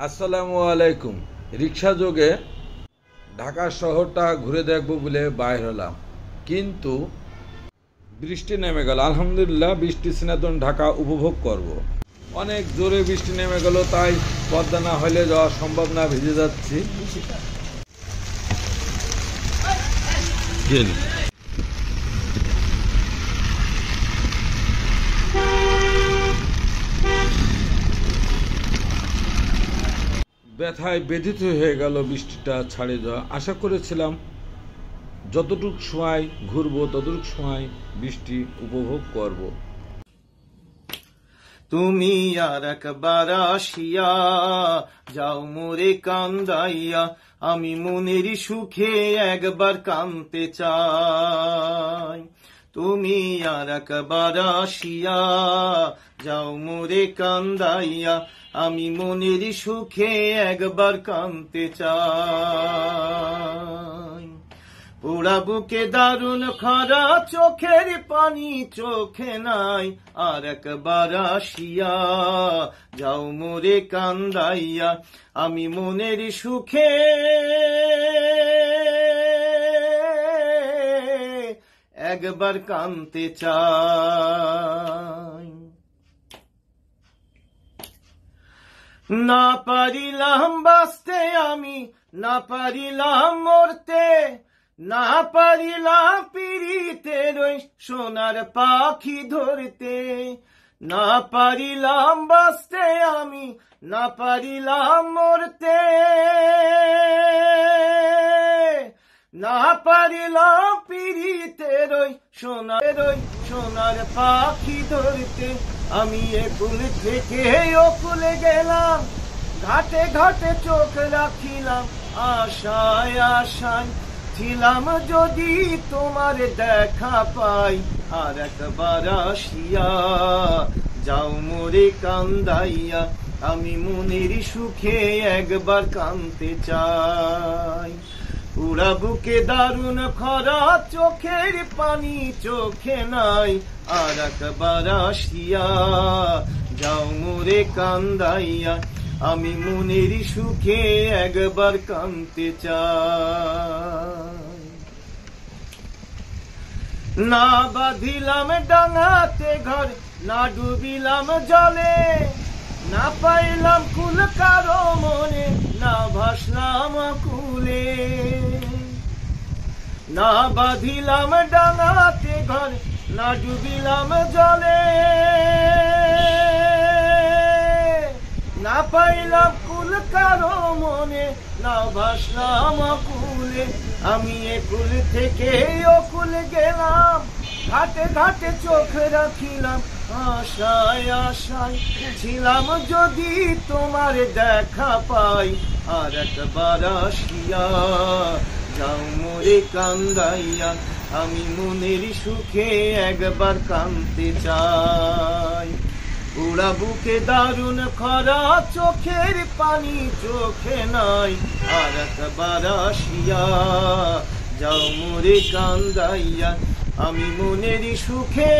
আসসালামু আলাইকুম। রিক্সা যোগে ঢাকা শহরটা ঘুরে দেখবো বলে বাইর হলাম, কিন্তু বৃষ্টি নেমে গেল। আলহামদুলিল্লাহ, বৃষ্টি সিনাতন ঢাকা উপভোগ করব। অনেক জোরে বৃষ্টি নেমে গেল, তাই পদ্মা না হলে যাওয়া সম্ভব না, ভিজে যাচ্ছি। ব্যথায় ব্যথিত হয়ে গেল বৃষ্টিটা ছাড়ে যাওয়া। আশা করেছিলাম যতটুক সময় ঘুরবো ততটুক সময় বৃষ্টি উপভোগ করব। তুমি আর একবার আসিয়া যাও মোরে কান্দাইয়া, আমি মনের সুখে একবার কাঁদতে চাই। তুমি আর একবার আসিয়া যাও মোরে কান্দাইয়া, আমি মনের সুখে একবার কাঁদতে চাই। পোড়া বুকে দারুণ খরা, চোখের পানি চোখে নাই, আর একবার আসিয়া যাও মোরে কান্দাইয়া, আমি মনের সুখে একবার কাঁদতে চাই। না পারিলাম বাঁচতে আমি, না পারিলাম মরতে, না পারিলাম পিরিতের ওই সোনার পাখি ধরতে। না পারিলাম বাঁচতে আমি, না পারিলাম মরতে, না পারিলাম পিরিতের ওই সোনার পাখি ধরতে। আমি একুল থেকে ওকুলে গেলাম, ঘাটে ঘাটে চোখ রাখিলাম, আশায় আশায় ছিলাম যদি তোমার দেখা পাই। আর একবার আসিয়া যাও মোরে কান্দাইয়া, আমি মনের সুখে একবার কাঁদতে চাই। পুরা বুকে দারুণ খরা, চোখের পানি চোখে নাই, আর একবার আসিয়া যাও মোরে কান্দাইয়া, আমি মনের সুখে একবার কাঁদতে চাই। না বাঁধিলাম ডাঙাতে ঘর, না ডুবিলাম জলে, না পাইলাম কুল কারো মনে, না ভাসলাম কুলে। না বাঁধিলাম ডাঙাতে ঘর, না ডুবিলাম জলে, না পাইলাম কুল কারো মনে, না ভাসলাম কুলে। আমি একুল থেকে ওকুল গেলাম, ঘাটে ঘাটে চোখ রাখিলাম, আশায় আশায় ছিলাম যদি তোমার দেখা পাই। আর একবার আসিয়া যাও মোরে কান্দাইয়া, আমি মনের সুখে একবার কাঁদতে চাই। পুরা বুকে দারুণ খরা, চোখের পানি চোখে নাই, আর একবার আসিয়া যাও মোরে কান্দাইয়া, আমি মনের সুখে